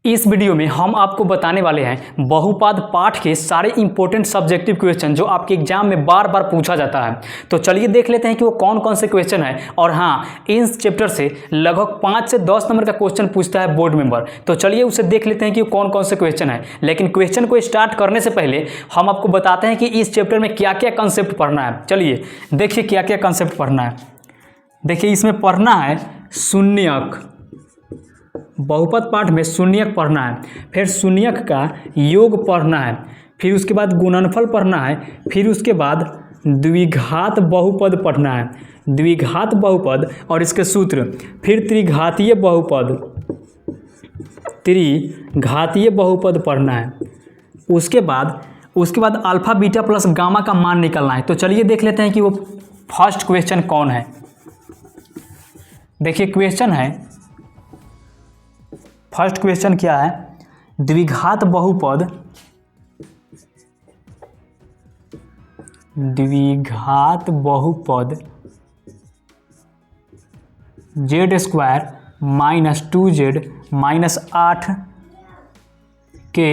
इस वीडियो में हम आपको बताने वाले हैं बहुपद पाठ के सारे इंपॉर्टेंट सब्जेक्टिव क्वेश्चन जो आपके एग्जाम में बार बार पूछा जाता है। तो चलिए देख लेते हैं कि वो कौन कौन से क्वेश्चन है। और हाँ, इन चैप्टर से लगभग 5 से 10 नंबर का क्वेश्चन पूछता है बोर्ड मेंबर। तो चलिए उसे देख लेते हैं कि वो कौन कौन से क्वेश्चन है। लेकिन क्वेश्चन को स्टार्ट करने से पहले हम आपको बताते हैं कि इस चैप्टर में क्या क्या कंसेप्ट पढ़ना है। चलिए देखिए क्या क्या कंसेप्ट पढ़ना है। देखिए इसमें पढ़ना है शून्यक, बहुपद पाठ में शून्यक पढ़ना है, फिर शून्यक का योग पढ़ना है, फिर उसके बाद गुणनफल पढ़ना है, फिर उसके बाद द्विघात बहुपद पढ़ना है, द्विघात बहुपद और इसके सूत्र, फिर त्रिघातीय बहुपद, त्रिघातीय बहुपद पढ़ना है। उसके बाद अल्फा बीटा प्लस गामा का मान निकालना है। तो चलिए देख लेते हैं कि वो फर्स्ट क्वेश्चन कौन है। देखिए क्वेश्चन है, फर्स्ट क्वेश्चन क्या है, द्विघात बहुपद, द्विघात बहुपद Z square minus 2z minus 8 के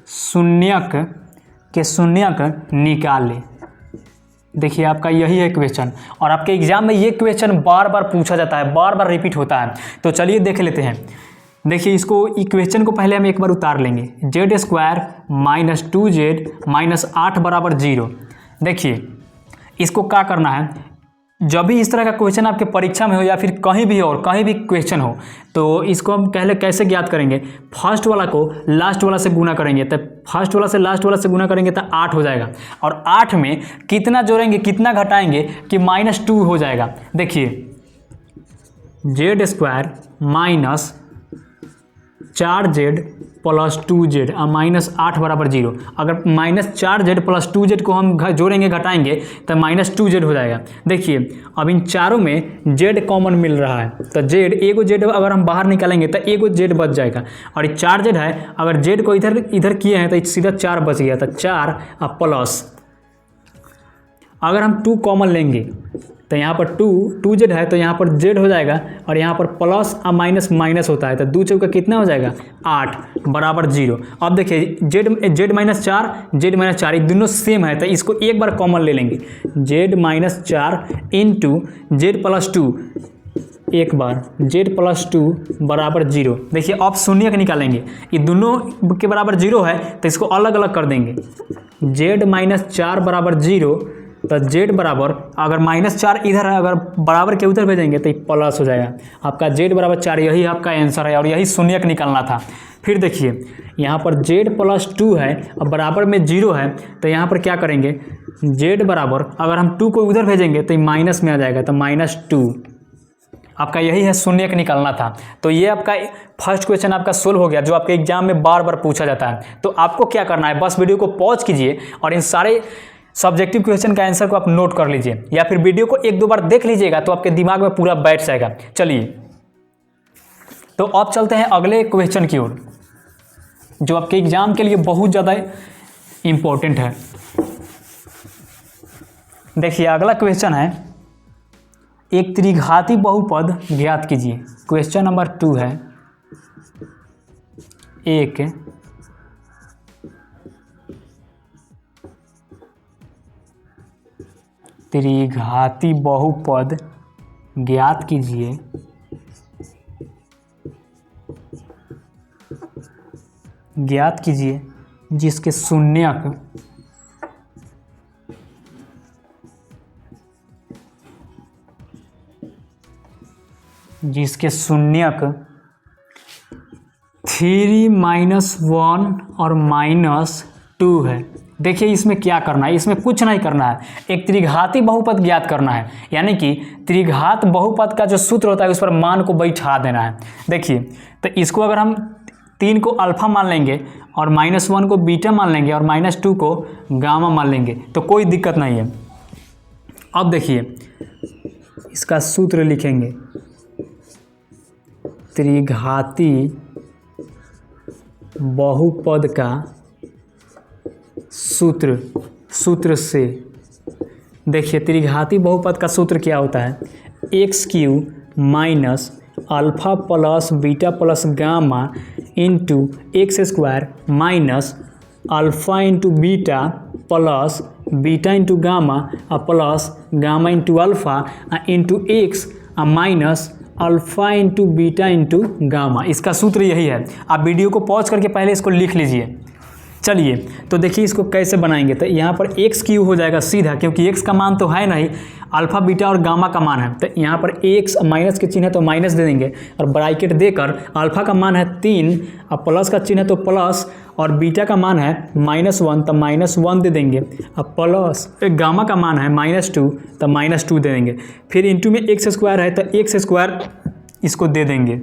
शून्यक निकाले। देखिए आपका यही है क्वेश्चन और आपके एग्जाम में ये क्वेश्चन बार बार पूछा जाता है, बार बार रिपीट होता है। तो चलिए देख लेते हैं। देखिए इसको इक्वेशन को पहले हम एक बार उतार लेंगे। Z square minus 2z minus 8 बराबर 0। देखिए इसको क्या करना है, जब भी इस तरह का क्वेश्चन आपके परीक्षा में हो या फिर कहीं भी और कहीं भी क्वेश्चन हो तो इसको हम पहले कैसे ज्ञात करेंगे, फर्स्ट वाला को लास्ट वाला से गुना करेंगे। तो फर्स्ट वाला से लास्ट वाला से गुना करेंगे तो 8 हो जाएगा और 8 में कितना जोड़ेंगे कितना घटाएंगे कि -2 हो जाएगा। देखिए Z square minus 4z plus 2z और माइनस 8 बराबर 0। अगर -4z प्लस 2z को हम जोड़ेंगे घटाएंगे तो -2z हो जाएगा। देखिए अब इन चारों में z कॉमन मिल रहा है तो z, एगो z अगर हम बाहर निकालेंगे तो एगो z बच जाएगा और ये 4z है, अगर z को इधर किए हैं तो सीधा 4 बच गया। तो 4 और प्लस, अगर हम 2 कॉमन लेंगे तो यहाँ पर 2z है तो यहाँ पर z हो जाएगा और यहाँ पर प्लस और माइनस होता है तो 2 चौका कितना हो जाएगा 8 बराबर 0। अब देखिए z माइनस 4 ये दोनों सेम है तो इसको एक बार कॉमन ले लेंगे। z minus 4 into Z plus 2, एक बार z प्लस 2 बराबर 0। देखिए अब शून्यक निकालेंगे, ये दोनों के बराबर 0 है तो इसको अलग अलग कर देंगे। z माइनस 4 बराबर 0 तो z बराबर, अगर -4 इधर है, अगर बराबर के उधर भेजेंगे तो प्लस हो जाएगा। आपका z बराबर 4, यही आपका आंसर है और यही शून्यक निकालना था। फिर देखिए यहाँ पर z प्लस 2 है और बराबर में 0 है तो यहाँ पर क्या करेंगे, z बराबर, अगर हम 2 को उधर भेजेंगे तो माइनस में आ जाएगा तो -2। आपका यही है शून्यक निकालना था। तो ये आपका फर्स्ट क्वेश्चन आपका सोल्व हो गया जो आपके एग्जाम में बार बार पूछा जाता है। तो आपको क्या करना है, बस वीडियो को पॉज कीजिए और इन सारे सब्जेक्टिव क्वेश्चन का आंसर को आप नोट कर लीजिए या फिर वीडियो को 1-2 बार देख लीजिएगा तो आपके दिमाग में पूरा बैठ जाएगा। चलिए तो अब चलते हैं अगले क्वेश्चन की ओर जो आपके एग्जाम के लिए बहुत ज़्यादा इम्पोर्टेंट है। देखिए अगला क्वेश्चन है, एक त्रिघाती बहुपद ज्ञात कीजिए। क्वेश्चन नंबर 2 है, एक त्रिघाती बहुपद ज्ञात कीजिए जिसके शून्यक 3 -1 और -2 है। देखिए इसमें क्या करना है, इसमें कुछ नहीं करना है, एक त्रिघाती बहुपद ज्ञात करना है। यानी कि त्रिघात बहुपद का जो सूत्र होता है उस पर मान को बैठा देना है। देखिए तो इसको अगर हम 3 को अल्फा मान लेंगे और -1 को बीटा मान लेंगे और -2 को गामा मान लेंगे तो कोई दिक्कत नहीं है। अब देखिए इसका सूत्र लिखेंगे, त्रिघाती बहुपद का सूत्र से देखिए त्रिघाती बहुपद का सूत्र क्या होता है, x³ minus alpha plus beta plus gamma into x square minus alpha into beta plus beta into gamma plus gamma into alpha into x minus alpha into beta into gamma. इसका सूत्र यही है। आप वीडियो को pause करके पहले इसको लिख लीजिए। चलिए तो देखिए इसको कैसे बनाएंगे। तो यहाँ पर एक्स क्यू हो जाएगा सीधा, क्योंकि एक्स का मान तो है नहीं, अल्फ़ा बीटा और गामा का मान है। तो यहाँ पर एक्स माइनस के चिन्ह है तो माइनस दे देंगे और ब्रैकेट देकर अल्फ़ा का मान है 3 और प्लस का चिन्ह है तो प्लस और बीटा का मान है -1 तो -1 दे देंगे और प्लस गामा का मान है -2 तो -2 दे देंगे। फिर इंटू में एक्स स्क्वायर है तो एक्स स्क्वायर इसको दे देंगे।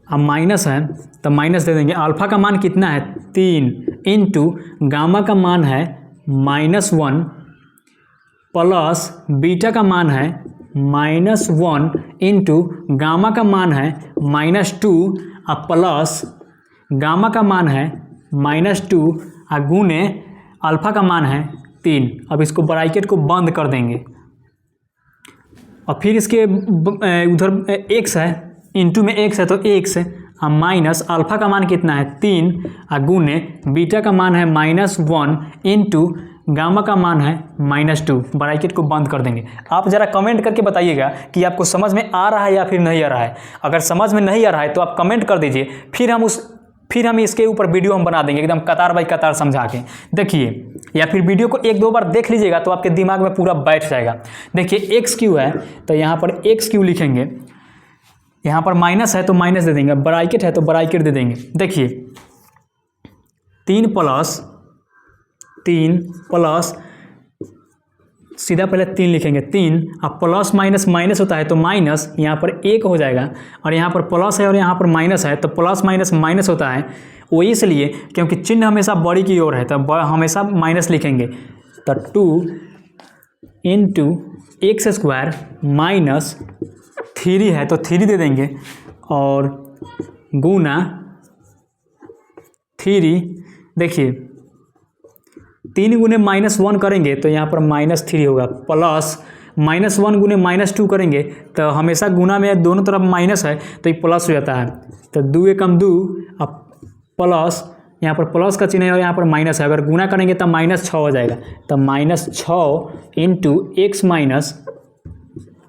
अब माइनस है तो माइनस दे देंगे। अल्फ़ा का मान कितना है 3 इंटू गामा का मान है -1 प्लस बीटा का मान है -1 इंटू गामा का मान है -2 और प्लस गामा का मान है -2 और गुने अल्फ़ा का मान है 3। अब इसको ब्रैकेट को बंद कर देंगे और फिर इसके उधर एक्स है, इंटू में एक्स है तो एक्स माइनस अल्फ़ा का मान कितना है 3 और गुने बीटा का मान है -1 इंटू गामा का मान है -2। ब्रैकेट को बंद कर देंगे। आप ज़रा कमेंट करके बताइएगा कि आपको समझ में आ रहा है या फिर नहीं आ रहा है। अगर समझ में नहीं आ रहा है तो आप कमेंट कर दीजिए, फिर हम इसके ऊपर वीडियो हम बना देंगे एकदम कतार बाई कतार समझा के। देखिए, या फिर वीडियो को 1-2 बार देख लीजिएगा तो आपके दिमाग में पूरा बैठ जाएगा। देखिए एक्स क्यू है तो यहाँ पर एक्स क्यू लिखेंगे, यहाँ पर माइनस है तो माइनस दे देंगे, ब्रैकेट है तो ब्रैकेट दे देंगे। देखिए 3 प्लस सीधा पहले 3 लिखेंगे 3 अब प्लस माइनस माइनस होता है तो माइनस यहाँ पर 1 हो जाएगा और यहाँ पर प्लस है और यहाँ पर माइनस है तो प्लस माइनस माइनस होता है। वो इसलिए क्योंकि चिन्ह हमेशा बड़ी की ओर है तो हमेशा माइनस लिखेंगे। तो 2 इंटू एक्स स्क्वायर माइनस 3 है तो 3 दे देंगे और गुना 3। देखिए 3 गुने -1 करेंगे तो यहाँ पर -3 होगा, प्लस -1 गुने -2 करेंगे तो हमेशा गुना में दोनों तरफ माइनस है तो ये प्लस हो जाता है। तो 2 एकम 2 अब प्लस यहाँ पर प्लस का चिन्ह है और यहाँ पर माइनस है, अगर गुना करेंगे तो -6 हो जाएगा। तो -6 इंटू एक्स माइनस,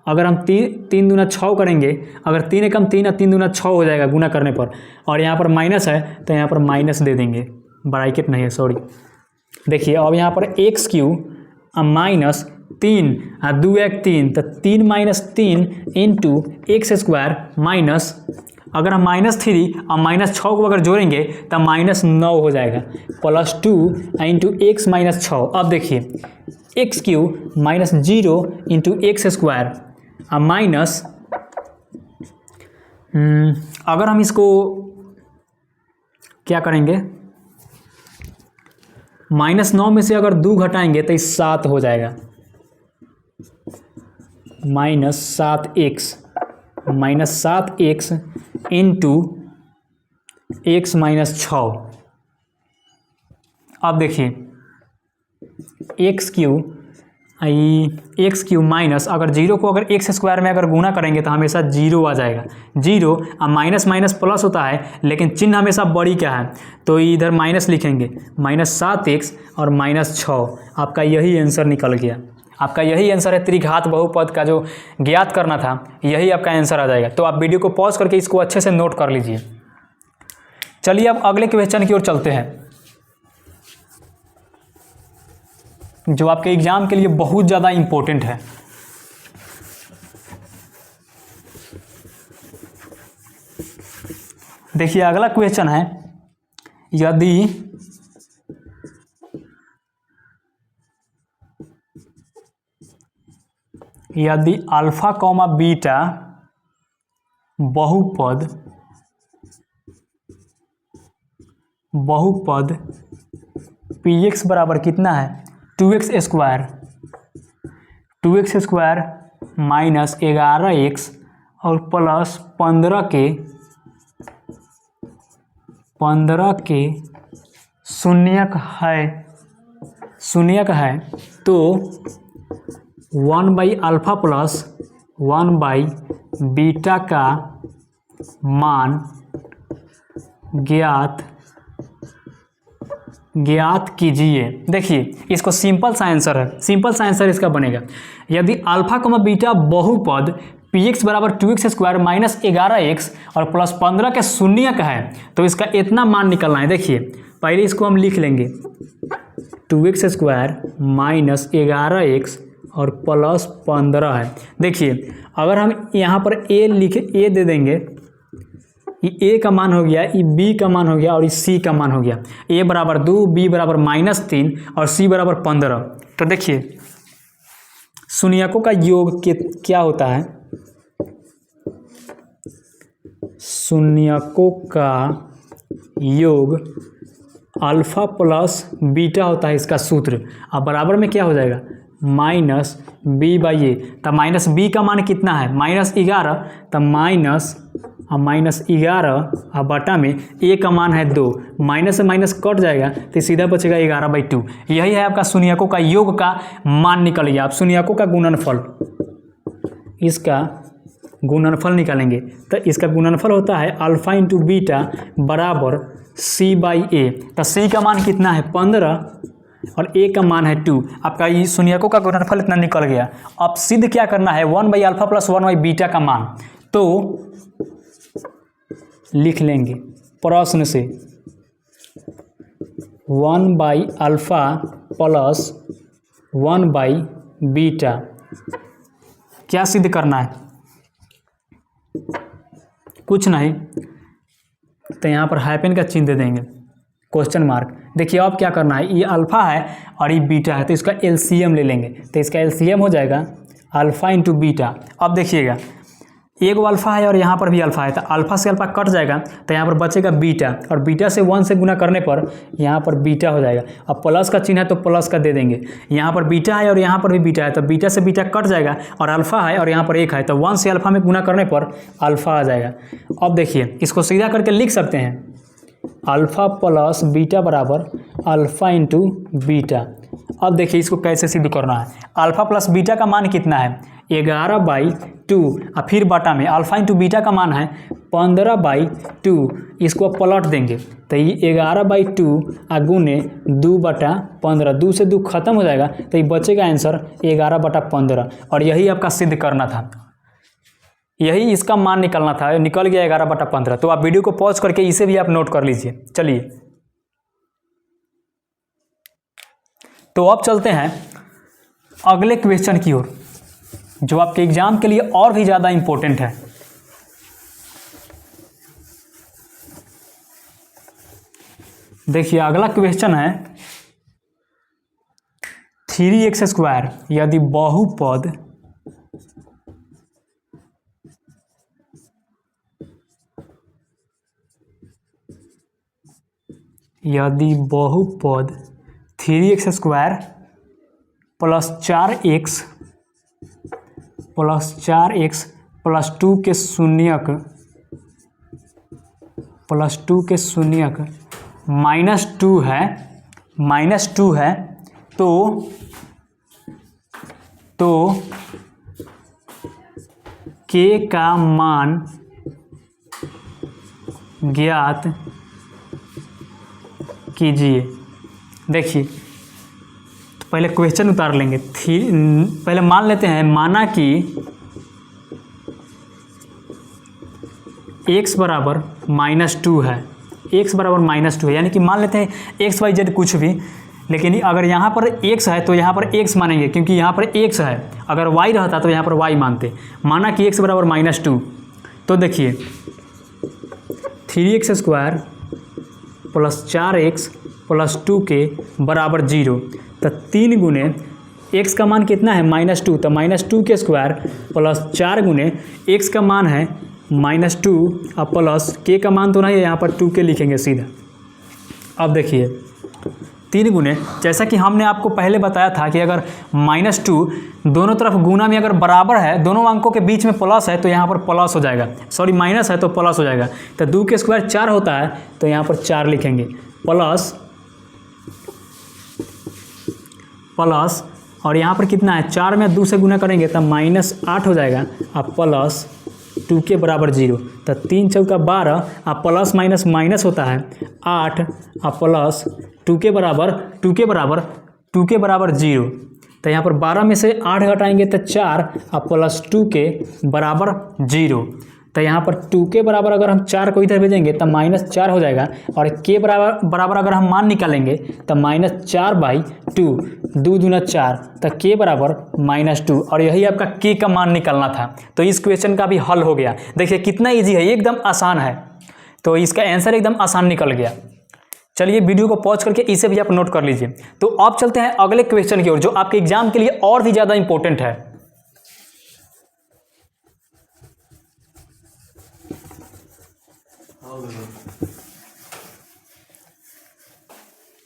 अगर हम 3 दूना 6 करेंगे, अगर 3 एकम 3 और 3 दूना 6 हो जाएगा गुना करने पर, और यहाँ पर माइनस है तो यहाँ पर माइनस दे देंगे, ब्रैकेट नहीं है सॉरी। देखिए अब यहाँ पर एक्स क्यू माइनस 3 और 2 एक 3 तो 3 minus 3 into x square minus, अगर हम -3 और -6 को अगर जोड़ेंगे तो -9 हो जाएगा, +2 इंटू एक्स माइनस 6। अब देखिए x Q -0 into x square minus, अगर हम इसको क्या करेंगे, -9 में से अगर 2 घटाएंगे तो 7 हो जाएगा, -7x इंटू एक्स माइनस 6। अब देखिए एक्स क्यू माइनस, अगर 0 को अगर एक्स स्क्वायर में अगर गुना करेंगे तो हमेशा 0 आ जाएगा, 0 और माइनस माइनस प्लस होता है लेकिन चिन्ह हमेशा बड़ी क्या है तो इधर माइनस लिखेंगे, -7x और -6। आपका यही आंसर निकल गया, आपका यही आंसर है त्रिघात बहुपद का जो ज्ञात करना था, यही आपका आंसर आ जाएगा। तो आप वीडियो को पॉज करके इसको अच्छे से नोट कर लीजिए। चलिए अब अगले क्वेश्चन की ओर चलते हैं जो आपके एग्जाम के लिए बहुत ज़्यादा इम्पोर्टेंट है। देखिए अगला क्वेश्चन है, यदि अल्फा कॉमा बीटा बहुपद px बराबर कितना है 2x स्क्वायर माइनस 11x और प्लस 15 के शून्यक है तो 1/α प्लस 1/बीटा का मान ज्ञात कीजिए। देखिए इसको सिंपल सा आंसर है, सिंपल सा आंसर इसका बनेगा, यदि अल्फा कमा बीटा बहुपद px बराबर 2x स्क्वायर माइनस 11x और प्लस 15 के शून्यक है तो इसका इतना मान निकलना है। देखिए पहले इसको हम लिख लेंगे 2x स्क्वायर माइनस 11x और प्लस 15 है। देखिए अगर हम यहाँ पर a दे देंगे, ये a का मान हो गया, ये b का मान हो गया और ये c का मान हो गया। a बराबर 2, b बराबर -3 और c बराबर 15। तो देखिए शून्यकों का योग क्या होता है, शून्यकों का योग अल्फा प्लस बीटा होता है इसका सूत्र। अब बराबर में क्या हो जाएगा, -b/a। तब -b का मान कितना है, -11, तब -11 और बटा में a का मान है 2, माइनस से माइनस कट जाएगा तो सीधा बचेगा 11/2। यही है आपका शून्यकों का योग का मान निकल गया। आप शून्यकों का गुणनफल, इसका गुणनफल निकालेंगे तो इसका गुणनफल होता है अल्फा इंटू बीटा बराबर c/a। तो c का मान कितना है 15 और a का मान है 2। आपका ये शून्यकों का गुणनफल इतना निकल गया। अब सिद्ध क्या करना है, 1/अल्फा प्लस 1/बीटा का मान, तो लिख लेंगे प्रश्न से 1/अल्फा प्लस 1/बीटा क्या सिद्ध करना है, कुछ नहीं, तो यहाँ पर हाइफन का चिन्ह दे देंगे, क्वेश्चन मार्क। देखिए अब क्या करना है, ये अल्फा है और ये बीटा है तो इसका एलसीएम ले लेंगे। तो इसका एलसीएम हो जाएगा अल्फा इंटू बीटा। अब देखिएगा एक अल्फा है और यहाँ पर भी अल्फा है, तो अल्फा से अल्फा कट जाएगा तो यहाँ पर बचेगा बीटा, और बीटा से 1 से गुना करने पर यहाँ पर बीटा हो जाएगा। अब प्लस का चिन्ह है तो प्लस का दे देंगे, यहाँ पर बीटा है और यहाँ पर भी बीटा है तो बीटा से बीटा कट जाएगा, और अल्फा है और यहाँ पर 1 है तो 1 से अल्फा में गुना करने पर अल्फा आ जाएगा। अब देखिए इसको सीधा करके लिख सकते हैं अल्फा प्लस बीटा बराबर अल्फा इंटू बीटा। अब देखिए इसको कैसे सिद्ध करना है, अल्फा प्लस बीटा का मान कितना है 11/2 और फिर बटा में अल्फा इंटू बीटा का मान है 15/2। इसको पलट देंगे तो ये 11/2 गुने 2/15, 2 से 2 खत्म हो जाएगा तो ये बचेगा आंसर 11/15। और यही आपका सिद्ध करना था, यही इसका मान निकलना था, निकल गया 11/15। तो आप वीडियो को पॉज करके इसे भी आप नोट कर लीजिए। चलिए तो अब चलते हैं अगले क्वेश्चन की ओर, जो आपके एग्जाम के लिए और भी ज़्यादा इंपॉर्टेंट है। देखिए अगला क्वेश्चन है 3x स्क्वायर यदि बहुपद यदि बहुपद 3x square plus 4x plus 2 के शून्यक -2 है तो k का मान ज्ञात कीजिए। देखिए तो पहले क्वेश्चन उतार लेंगे, पहले मान लेते हैं, माना कि x बराबर -2 है, x बराबर -2 है, यानी कि मान लेते हैं x y z कुछ भी, लेकिन अगर यहाँ पर x है तो यहाँ पर x मानेंगे क्योंकि यहाँ पर x है, अगर y रहता तो यहाँ पर y मानते। माना कि x बराबर -2, तो देखिए 3x square plus 4x plus 2 के बराबर 0, तो 3 गुने x का मान कितना है -2, तो -2 के स्क्वायर प्लस 4 गुने x का मान है -2 और प्लस k का मान तो नहीं है, यहाँ पर 2 के लिखेंगे सीधा। अब देखिए 3 गुने, जैसा कि हमने आपको पहले बताया था कि अगर -2 दोनों तरफ गुना में अगर बराबर है, दोनों अंकों के बीच में प्लस है तो यहाँ पर प्लस हो जाएगा, सॉरी माइनस है तो प्लस हो जाएगा। तो 2 के स्क्वायर 4 होता है तो यहाँ पर 4 लिखेंगे, प्लस और यहाँ पर कितना है 4 में 2 से गुना करेंगे तब -8 हो जाएगा और प्लस 2 के बराबर 0। तो 3 चौका 12 और प्लस माइनस माइनस होता है 8 और प्लस 2 के बराबर 0। तो यहाँ पर 12 में से 8 घटाएंगे तो 4 और प्लस 2 के बराबर 0। तो यहाँ पर 2 के बराबर अगर हम 4 को इधर भेजेंगे तो -4 हो जाएगा और के बराबर अगर हम मान निकालेंगे तो -4/2 2 दूना 4 तो के बराबर -2 और यही आपका के का मान निकालना था। तो इस क्वेश्चन का भी हल हो गया। देखिए कितना ईजी है, एकदम आसान है। तो इसका आंसर एकदम आसान निकल गया। चलिए वीडियो को पॉज करके इसे भी आप नोट कर लीजिए। तो अब चलते हैं अगले क्वेश्चन की ओर जो आपके एग्जाम के लिए और भी ज़्यादा इंपॉर्टेंट है।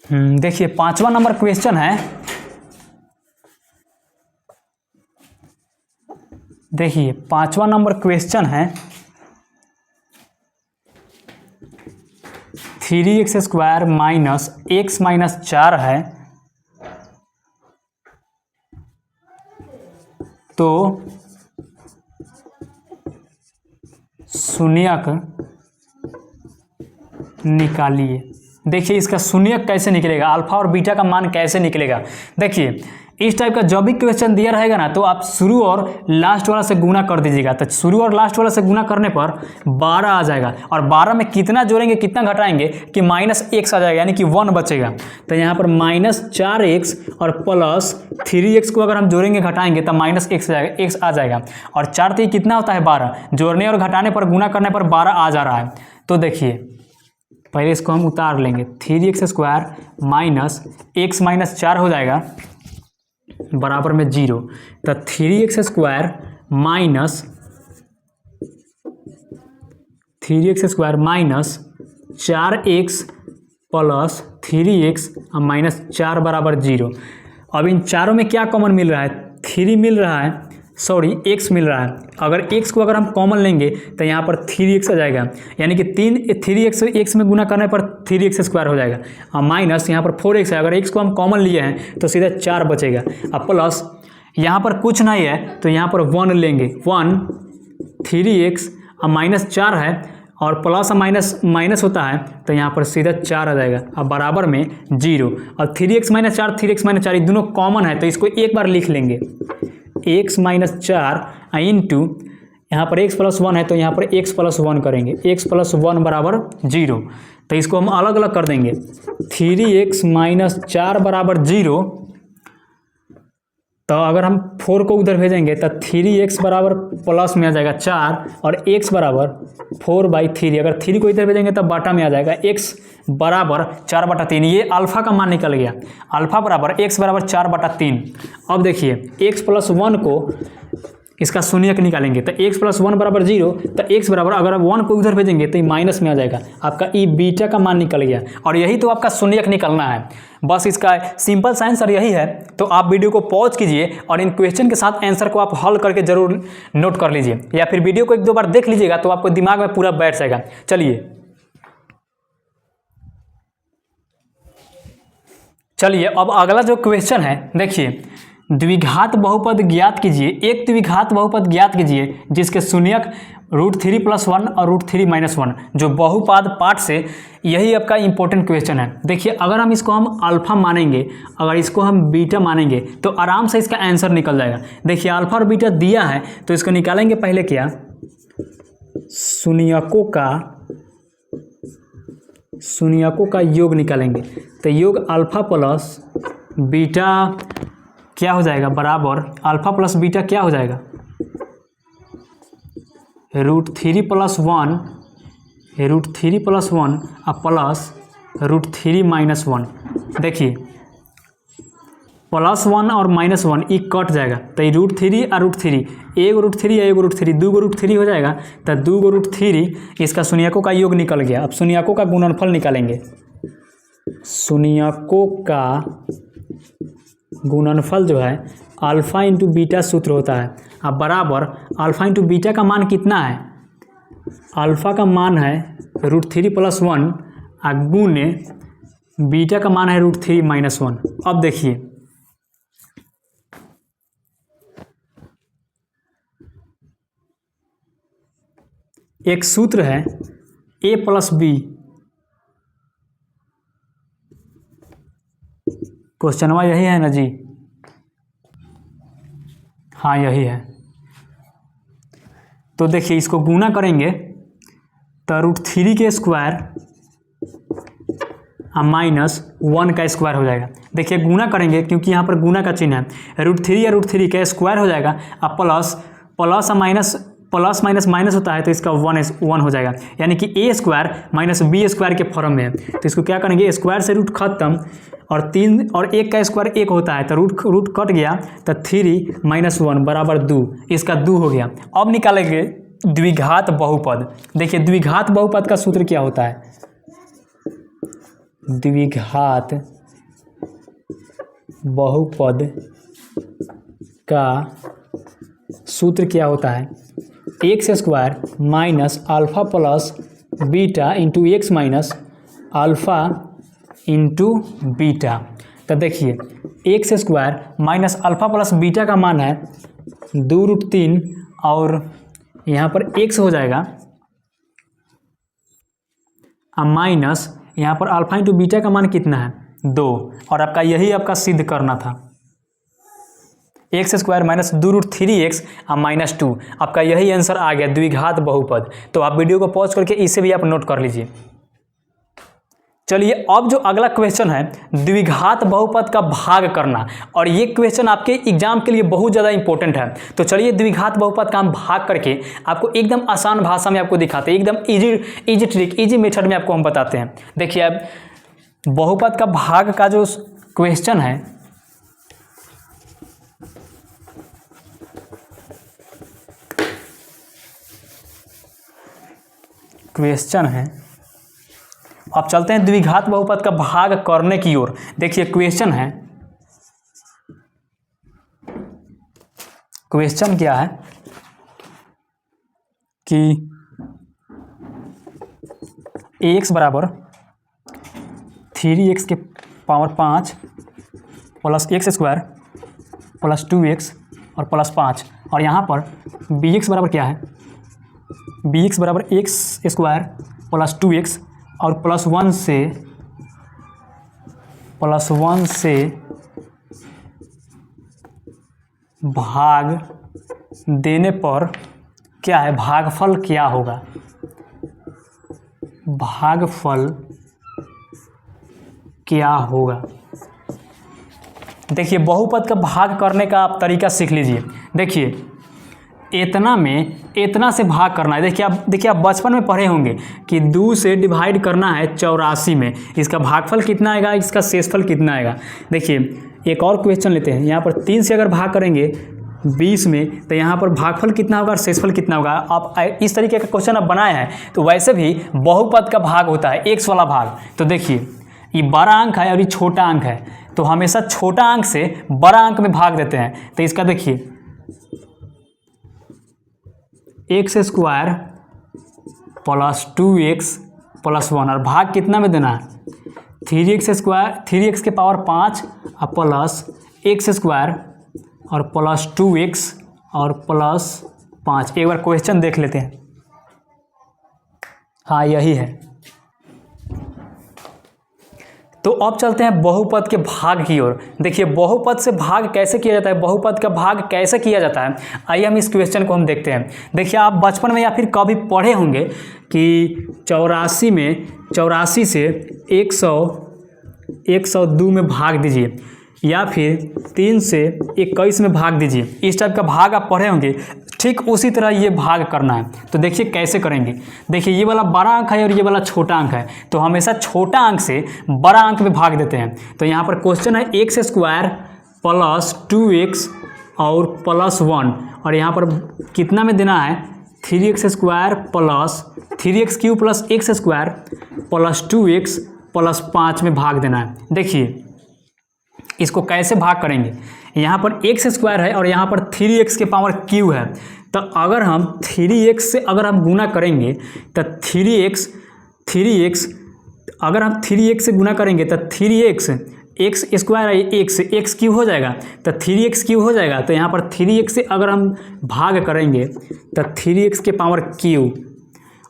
देखिए 5वां नंबर क्वेश्चन है। देखिए 5वां नंबर क्वेश्चन है 3x² माइनस x माइनस 4 है। तो शून्यक निकालिए। देखिए इसका शून्यक कैसे निकलेगा, अल्फा और बीटा का मान कैसे निकलेगा। देखिए इस टाइप का जब भी क्वेश्चन दिया रहेगा ना तो आप शुरू और लास्ट वाला से गुना कर दीजिएगा। तो शुरू और लास्ट वाला से गुना करने पर 12 आ जाएगा और 12 में कितना जोड़ेंगे कितना घटाएंगे कि -x आ जाएगा, यानी कि 1 बचेगा। तो यहाँ पर -4x और प्लस 3x को अगर हम जोड़ेंगे घटाएंगे तो -x आ जाएगा और 4 3 कितना होता है 12, जोड़ने और घटाने पर गुना करने पर 12 आ जा रहा है। तो देखिए पहले इसको हम उतार लेंगे, 3x² माइनस x माइनस 4 हो जाएगा बराबर में 0। तो 3x² minus 4x plus 3x minus 4 बराबर 0। अब इन चारों में क्या कॉमन मिल रहा है, 3 मिल रहा है, सॉरी x मिल रहा है। अगर x को अगर हम कॉमन लेंगे तो यहाँ पर 3x आ जाएगा, यानी कि 3x में गुना करने पर 3x² हो जाएगा और माइनस यहाँ पर 4x है। अगर x को हम कॉमन लिए हैं तो सीधा 4 बचेगा और प्लस यहाँ पर कुछ नहीं है तो यहाँ पर 1 लेंगे, 1 3x और -4 है और प्लस माइनस माइनस होता है तो यहाँ पर सीधा 4 आ जाएगा और बराबर में 0। और 3x माइनस 4 3x माइनस 4 ये दोनों कॉमन है तो इसको एक बार लिख लेंगे, x माइनस 4 इंटू यहाँ पर x प्लस 1 है तो यहाँ पर x प्लस 1 करेंगे, x प्लस 1 बराबर 0। तो इसको हम अलग अलग कर देंगे, 3x माइनस 4 बराबर 0। तो अगर हम 4 को उधर भेजेंगे तो 3x बराबर प्लस में आ जाएगा 4 और x बराबर 4/3। अगर 3 को इधर भेजेंगे तो बाटा में आ जाएगा x बराबर 4/3। ये अल्फा का मान निकल गया, अल्फा बराबर x बराबर 4/3। अब देखिए x प्लस 1 को इसका शून्यक निकालेंगे तो x प्लस 1 बराबर 0। तो x बराबर अगर आप 1 को उधर भेजेंगे तो ये माइनस में आ जाएगा, आपका ई बीटा का मान निकल गया और यही तो आपका शून्यक निकलना है। बस इसका सिंपल सा आंसर यही है। तो आप वीडियो को पॉज कीजिए और इन क्वेश्चन के साथ आंसर को आप हल करके जरूर नोट कर लीजिए या फिर वीडियो को 1-2 बार देख लीजिएगा तो आपको दिमाग में पूरा बैठ जाएगा। चलिए अब अगला जो क्वेश्चन है, देखिए द्विघात बहुपद ज्ञात कीजिए। एक द्विघात बहुपद ज्ञात कीजिए जिसके शून्यक √3 + 1 और √3 - 1 जो बहुपाद पाठ से, यही आपका इंपॉर्टेंट क्वेश्चन है। देखिए अगर हम इसको हम अल्फा मानेंगे, अगर इसको हम बीटा मानेंगे तो आराम से इसका आंसर निकल जाएगा। देखिए अल्फा और बीटा दिया है तो इसको निकालेंगे पहले क्या, शून्यकों का योग निकालेंगे। तो योग अल्फा प्लस बीटा क्या हो जाएगा बराबर, अल्फा प्लस बीटा क्या हो जाएगा √3 + 1 और प्लस √3 - 1। देखिए +1 और -1 ये कट जाएगा तो ये √3 और √3, एगो √3 या एगो √3, 2 √3 हो जाएगा। तो 2 √3 इसका शून्यकों का योग निकल गया। अब शून्यकों का गुणनफल निकालेंगे, शून्यकों का गुणनफल जो है अल्फा इंटू बीटा सूत्र होता है। अब बराबर अल्फा इंटू बीटा का मान कितना है, अल्फा का मान है √3 + 1 और गुणे बीटा का मान है √3 - 1। अब देखिए एक सूत्र है a प्लस बी, क्वेश्चनवा यही है ना जी? हाँ यही है। तो देखिए इसको गुना करेंगे तो √3 के स्क्वायर माइनस 1 का स्क्वायर हो जाएगा। देखिए गुना करेंगे क्योंकि यहाँ पर गुना का चिन्ह है, √3 या √3 का स्क्वायर हो जाएगा, अब प्लस माइनस माइनस होता है तो इसका 1 हो जाएगा, यानी कि a square minus B square के फॉर्म में है। तो इसको क्या करेंगे, स्क्वायर से रूट खत्म और 3 और 1 का स्क्वायर 1 होता है तो रूट कट गया तो 3 - 1 बराबर 2, इसका 2 हो गया। अब निकालेंगे द्विघात बहुपद। देखिए द्विघात बहुपद का सूत्र क्या होता है, द्विघात बहुपद का सूत्र क्या होता है, x square minus alpha plus beta into x minus alpha into beta. तो देखिए x square minus alpha plus beta का मान है 2√3 और यहाँ पर एक्स हो जाएगा माइनस यहाँ पर अल्फ़ा इंटू बीटा का मान कितना है 2, और आपका यही आपका सिद्ध करना था, x square minus 2√3x minus 2, आपका यही आंसर आ गया द्विघात बहुपद। तो आप वीडियो को पॉज करके इसे भी आप नोट कर लीजिए। चलिए अब जो अगला क्वेश्चन है द्विघात बहुपद का भाग करना, और ये क्वेश्चन आपके एग्जाम के लिए बहुत ज़्यादा इंपॉर्टेंट है। तो चलिए द्विघात बहुपद का हम भाग करके आपको एकदम आसान भाषा में आपको दिखाते हैं, एकदम इजी ट्रिक, इजी मेथड में आपको हम बताते हैं। देखिए अब बहुपद का भाग का जो क्वेश्चन है, अब चलते हैं द्विघात बहुपद का भाग करने की ओर। देखिए क्वेश्चन क्या है कि ax बराबर 3x के power 5 plus x square plus 2x और प्लस 5, और यहाँ पर bx बराबर क्या है, bx बराबर एक्स स्क्वायर प्लस 2x और प्लस 1 से भाग देने पर क्या है, भागफल क्या होगा, भागफल क्या होगा। देखिए बहुपद का भाग करने का आप तरीका सीख लीजिए। देखिए इतना में इतना से भाग करना है। देखिए आप बचपन में पढ़े होंगे कि 2 से डिवाइड करना है 84 में, इसका भागफल कितना आएगा, इसका शेषफल कितना आएगा। देखिए एक और क्वेश्चन लेते हैं, यहाँ पर 3 से अगर भाग करेंगे 20 में तो यहाँ पर भागफल कितना होगा और शेषफल कितना होगा। आप इस तरीके का क्वेश्चन आप बनाए हैं तो वैसे भी बहुपद का भाग होता है एक्स वाला भाग। तो देखिए ये बड़ा अंक है और ये छोटा अंक है, तो हमेशा छोटा अंक से बड़ा अंक में भाग देते हैं। तो इसका देखिए x square plus 2x plus 1, और भाग कितना में देना है 3x स्क्वायर, 3x के पावर 5 और प्लस एक्स स्क्वायर और प्लस 2x और प्लस 5। एक बार क्वेश्चन देख लेते हैं। हाँ यही है। तो अब चलते हैं बहुपद के भाग की ओर। देखिए बहुपद से भाग कैसे किया जाता है, बहुपद का भाग कैसे किया जाता है, आइए हम इस क्वेश्चन को हम देखते हैं। देखिए आप बचपन में या फिर कभी पढ़े होंगे कि 84 से 102 में भाग दीजिए, या फिर 3 से 21 में भाग दीजिए। इस टाइप का भाग आप पढ़े होंगे, ठीक उसी तरह ये भाग करना है। तो देखिए कैसे करेंगे। देखिए ये वाला बड़ा अंक है और ये वाला छोटा अंक है, तो हमेशा छोटा अंक से बड़ा अंक में भाग देते हैं। तो यहाँ पर क्वेश्चन है एक्स स्क्वायर प्लस 2x और प्लस 1, और यहाँ पर कितना में देना है 3x square plus 3x cube plus x square plus 2x plus 5 में भाग देना है। देखिए इसको कैसे भाग करेंगे, यहाँ पर एक्स स्क्वायर है और यहाँ पर 3x के पावर क्यू है। तो अगर हम 3x से अगर हम गुना करेंगे तो 3x अगर हम 3x से गुना करेंगे तो 3x एक्स स्क्वायर है एक्स क्यू हो जाएगा, तो 3x क्यू हो जाएगा। तो यहाँ पर 3x से अगर हम भाग करेंगे तो 3x के पावर क्यू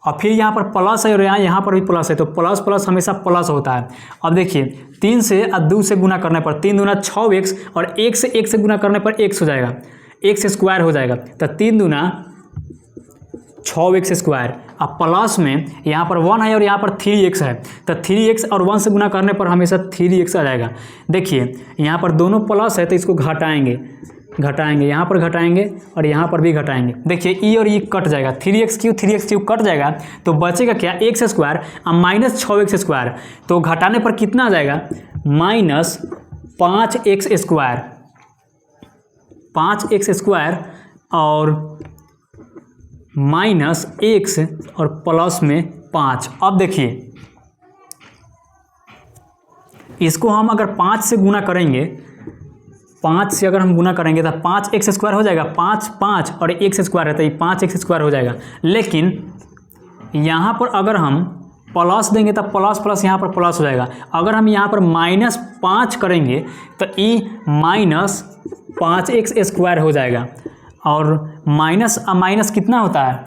और फिर यहाँ पर प्लस है और यहाँ पर भी प्लस है, तो प्लस प्लस हमेशा प्लस होता है। अब देखिए 3 से 2 से गुना करने पर 3 दूना 6x और 1 से गुना करने पर x हो जाएगा, x स्क्वायर हो जाएगा। तो 3 दूना 6x स्क्वायर। अब प्लस में यहाँ पर 1 है और यहाँ पर 3x है, तो 3x और 1 से गुना करने पर हमेशा 3x आ जाएगा। देखिए यहाँ पर दोनों प्लस है तो इसको घटाएंगे, यहाँ पर घटाएंगे और यहाँ पर भी घटाएंगे। देखिए ई और ई कट जाएगा, 3x क्यूब कट जाएगा, तो बचेगा क्या, x स्क्वायर और माइनस 6x स्क्वायर। तो घटाने पर कितना आ जाएगा, minus 5x square, 5x square और माइनस x और प्लस में 5। अब देखिए इसको हम अगर 5 से गुना करेंगे, 5 से अगर हम गुना करेंगे तो 5x स्क्वायर हो जाएगा, 5 और x स्क्वायर है तो ये 5x स्क्वायर हो जाएगा। लेकिन यहाँ पर अगर हम प्लस देंगे तो प्लस प्लस यहाँ पर प्लस हो जाएगा। अगर हम यहाँ पर माइनस 5 करेंगे तो ये माइनस 5x स्क्वायर हो जाएगा। और माइनस कितना होता है,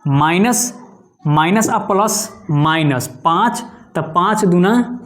माइनस अब प्लस माइनस 5, तो 5 दूना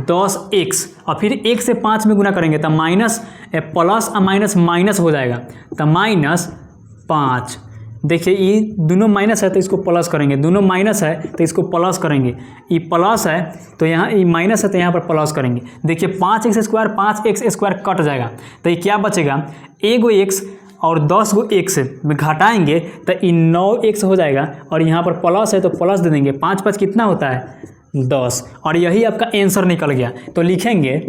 10x और फिर 1 से 5 में गुना करेंगे तो माइनस प्लस और माइनस माइनस हो जाएगा, तो -5। देखिए ये दोनों माइनस है तो इसको प्लस करेंगे, दोनों माइनस है तो इसको प्लस करेंगे, ये प्लस है तो यहाँ ये माइनस है तो यहाँ पर प्लस करेंगे। देखिए 5x square 5x square cut जाएगा, तो ये क्या बचेगा, 1x और 10 x में घटाएंगे तो ये 9x हो जाएगा और यहाँ पर प्लस है तो प्लस दे देंगे, 5 5 कितना होता है 10, और यही आपका आंसर निकल गया। तो लिखेंगे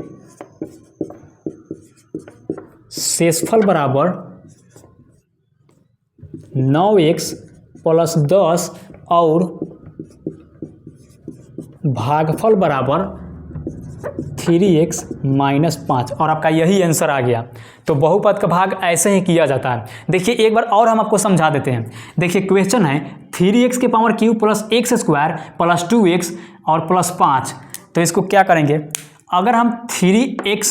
शेषफल बराबर 9x प्लस 10 और भागफल बराबर 3x माइनस 5, और आपका यही आंसर आ गया। तो बहुपद का भाग ऐसे ही किया जाता है। देखिए एक बार और हम आपको समझा देते हैं। देखिए क्वेश्चन है 3x के power cube plus x square plus 2x और प्लस 5। तो इसको क्या करेंगे, अगर हम 3x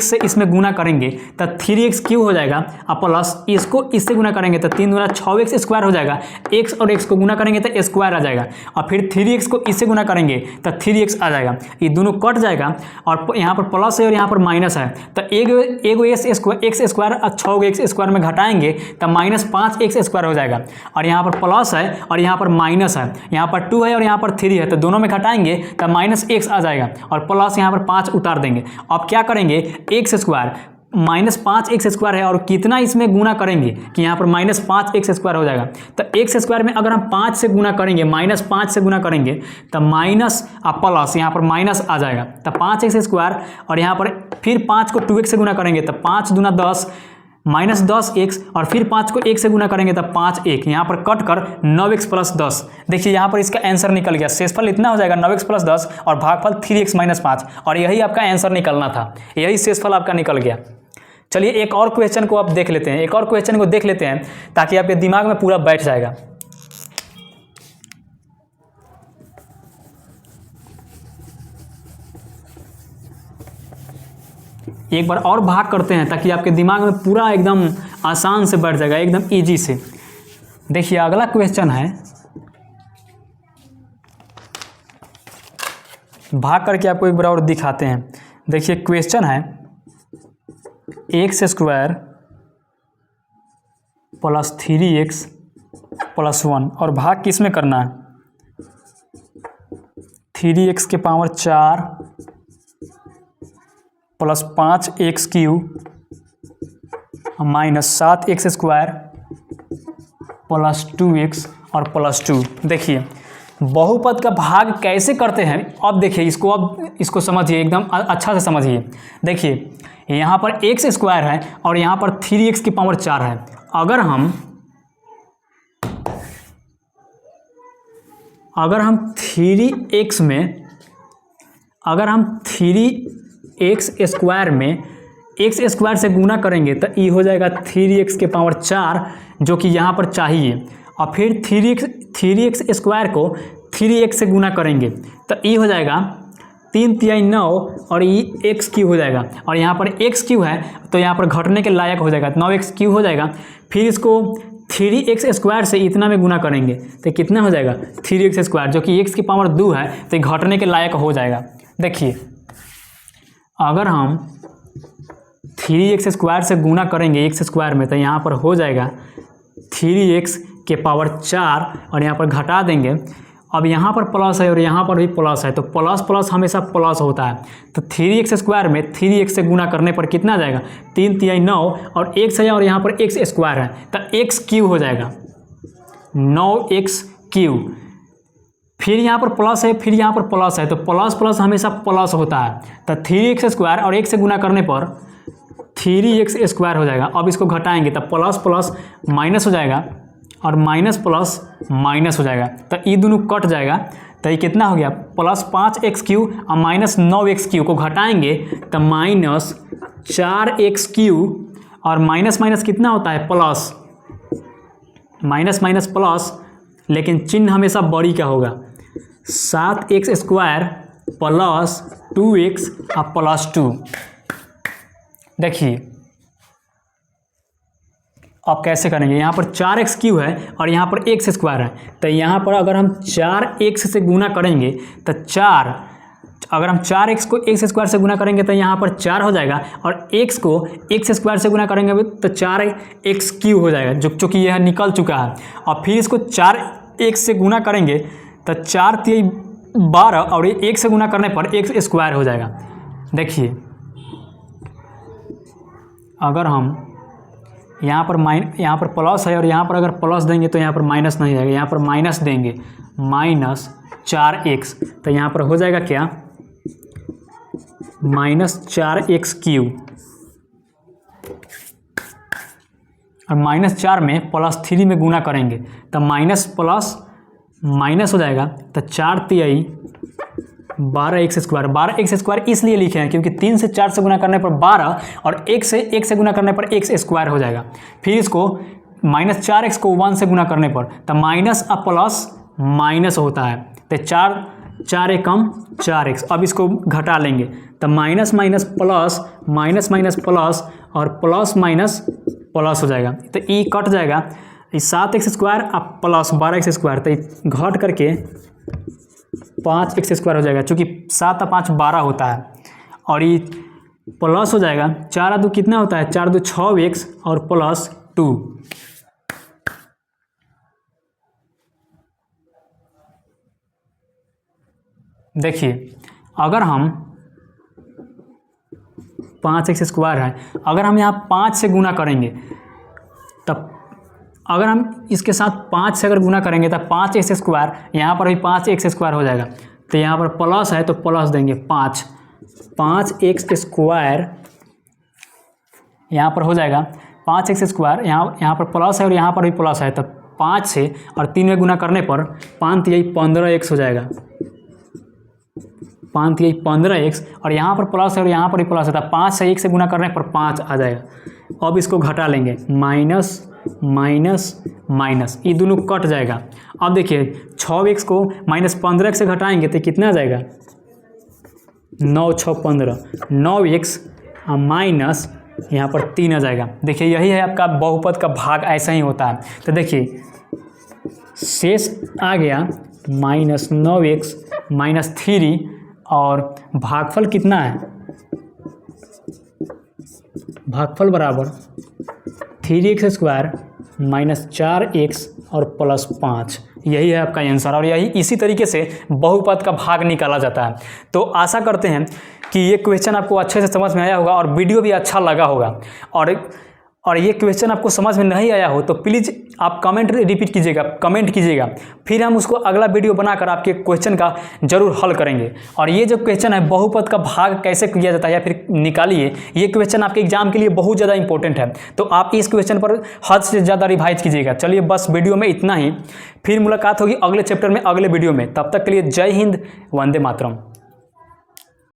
से इसमें गुना करेंगे तो 3x क्यूब हो जाएगा और प्लस इसको इससे गुना करेंगे तो 3 दूना 6x स्क्वायर हो जाएगा, x और x को गुना करेंगे तो स्क्वायर आ जाएगा, और फिर 3x को इससे गुना करेंगे तो 3x आ जाएगा। ये दोनों कट जाएगा और यहाँ पर प्लस है और यहाँ पर माइनस है, तो एगो x स्क्वायर और 6x स्क्वायर में घटाएंगे तो -5x स्क्वायर हो जाएगा, और यहाँ पर प्लस है और यहाँ पर माइनस है, यहाँ पर 2 है और यहाँ पर 3 है, तो दोनों में घटाएंगे तो -x आ जाएगा और प्लस यहाँ पर 5 उतार देंगे। अब क्या करेंगे, x स्क्वायर -5x स्क्वायर है और कितना इसमें गुना करेंगे कि यहाँ पर -5x स्क्वायर हो जाएगा। तो x स्क्वायर में अगर हम 5 से गुना करेंगे, -5 से गुना करेंगे तो माइनस और प्लस यहाँ पर माइनस आ जाएगा, तो 5x स्क्वायर, और यहाँ पर फिर 5 को 2x से गुना करेंगे तो 5 दूना 10 -10x, और फिर 5 को 1 से गुना करेंगे तो 5 यहाँ पर कट कर 9x प्लस 10। देखिए यहाँ पर इसका आंसर निकल गया। शेषफल इतना हो जाएगा 9x प्लस 10 और भागफल 3x माइनस 5, और यही आपका आंसर निकलना था, यही शेषफल आपका निकल गया। चलिए एक और क्वेश्चन को आप देख लेते हैं, ताकि आपके दिमाग में पूरा बैठ जाएगा। एक बार और भाग करते हैं ताकि आपके दिमाग में पूरा एकदम आसान से बैठ जाएगा, एकदम इजी से। देखिए अगला क्वेश्चन है, भाग करके आपको एक बार और दिखाते हैं। देखिए क्वेश्चन है x square plus 3x plus 1, और भाग किस में करना है, 3x के power 4 plus 5x cube minus 7x square plus 2x और प्लस 2। देखिए बहुपद का भाग कैसे करते हैं, अब देखिए इसको समझिए, एकदम अच्छा से समझिए। देखिए यहाँ पर x स्क्वायर है और यहाँ पर 3x की पावर 4 है। अगर हम 3x में, अगर हम 3x स्क्वायर में x स्क्वायर से गुना करेंगे तो ये हो जाएगा 3x के पावर 4, जो कि यहाँ पर चाहिए, और फिर 3x स्क्वायर को 3x से गुना करेंगे तो ये हो जाएगा 3 तिहाई 9 और ये x क्यूब हो जाएगा, और यहाँ पर x क्यूब है तो यहाँ पर घटने के लायक हो जाएगा, 9x क्यूब हो जाएगा। फिर इसको 3x² से इतना में गुना करेंगे तो कितना हो जाएगा 3x², जो कि x की पावर 2 है तो घटने के लायक हो जाएगा। देखिए अगर हम 3x² से गुना करेंगे x² में तो यहाँ पर हो जाएगा 3x के पावर 4 और यहाँ पर घटा देंगे। अब यहाँ पर प्लस है और यहाँ पर भी प्लस है तो प्लस प्लस हमेशा प्लस होता है। तो 3x² में 3x से गुना करने पर कितना आ जाएगा 3 × 9 और x है और यहाँ पर x² है तो x³ हो जाएगा 9x³। फिर यहाँ पर प्लस है फिर यहाँ पर प्लस है तो प्लस प्लस हमेशा प्लस होता है। तो 3x² और x से गुना करने पर 3x² हो जाएगा। अब इसको घटाएंगे तो प्लस प्लस माइनस हो जाएगा और माइनस प्लस माइनस हो जाएगा तो ये दोनों कट जाएगा। तो ये कितना हो गया प्लस 5x³ और माइनस 9x³ को घटाएंगे तो माइनस 4x³ और माइनस माइनस कितना होता है प्लस, माइनस माइनस प्लस, लेकिन चिन्ह हमेशा बड़ी का होगा। 7x² प्लस 2x और प्लस 2। देखिए अब कैसे करेंगे, यहाँ पर 4x³ है और यहाँ पर x² है तो यहाँ पर अगर हम 4x से गुना करेंगे तो 4, अगर हम 4x को x² से गुना करेंगे तो यहाँ पर 4 हो जाएगा और x को x² से गुना करेंगे तो 4x³ हो जाएगा, जो चूँकि यह निकल चुका है। और फिर इसको 4x से गुना करेंगे तो 4 × 3 = 12 और 1 से गुना करने पर x² हो जाएगा। देखिए अगर हम यहाँ पर प्लस है और यहाँ पर अगर प्लस देंगे तो यहाँ पर माइनस नहीं आएगा, यहाँ पर माइनस देंगे माइनस 4x तो यहाँ पर हो जाएगा क्या माइनस 4x³ और माइनस 4 में प्लस 3 में गुना करेंगे तो माइनस प्लस माइनस हो जाएगा तो 4 × 3 = 12x²। 12x² इसलिए लिखे हैं क्योंकि 3 से 4 से गुना करने पर 12 और 1 से गुना करने पर x² हो जाएगा। फिर इसको माइनस 4x को 1 से गुना करने पर तो माइनस और प्लस माइनस होता है तो 4 एकम 4x। अब इसको घटा लेंगे तो minus minus plus minus minus plus और प्लस माइनस प्लस हो जाएगा तो ई कट जाएगा। 7x² और प्लस 12x² तो घट करके 5x² हो जाएगा, चूँकि 7 और 5 12 होता है और ये प्लस हो जाएगा 4 और 2 कितना होता है 4 × 2 6x और प्लस 2। देखिए अगर हम 5x² है, अगर हम यहाँ 5 से गुना करेंगे तब अगर हम इसके साथ 5 से अगर गुना करेंगे तो 5x², यहाँ पर भी 5x² हो जाएगा तो यहाँ पर प्लस है तो प्लस देंगे 5x², यहाँ पर हो जाएगा 5x², यहाँ पर प्लस है और यहाँ पर भी प्लस है तो 5 से और 3 में गुना करने पर 5 × 3 = 15x हो जाएगा। 5 × 3 = 15x और यहाँ पर प्लस है और यहाँ पर भी प्लस है तो 5 से 1 से गुना करने पर 5 आ जाएगा। अब इसको घटा लेंगे माइनस माइनस माइनस, ये दोनों कट जाएगा। अब देखिए 6x को माइनस 15x से घटाएंगे तो कितना आ जाएगा 9 × 6 = 15, 9x माइनस यहाँ पर 3 आ जाएगा। देखिए यही है आपका बहुपद का भाग, ऐसा ही होता है। तो देखिए शेष आ गया माइनस 9x माइनस 3 और भागफल कितना है, भागफल बराबर 3x² माइनस 4x और प्लस 5। यही है आपका आंसर और यही इसी तरीके से बहुपद का भाग निकाला जाता है। तो आशा करते हैं कि ये क्वेश्चन आपको अच्छे से समझ में आया होगा और वीडियो भी अच्छा लगा होगा। और ये क्वेश्चन आपको समझ में नहीं आया हो तो प्लीज़ आप कमेंट रिपीट कीजिएगा, कमेंट कीजिएगा, फिर हम उसको अगला वीडियो बनाकर आपके क्वेश्चन का जरूर हल करेंगे। और ये जो क्वेश्चन है बहुपद का भाग कैसे किया जाता है या फिर निकालिए, ये क्वेश्चन आपके एग्जाम के लिए बहुत ज़्यादा इंपॉर्टेंट है। तो आप इस क्वेश्चन पर हद से ज़्यादा रिवाइज कीजिएगा। चलिए बस वीडियो में इतना ही, फिर मुलाकात होगी अगले चैप्टर में अगले वीडियो में। तब तक के लिए जय हिंद, वंदे मातरम।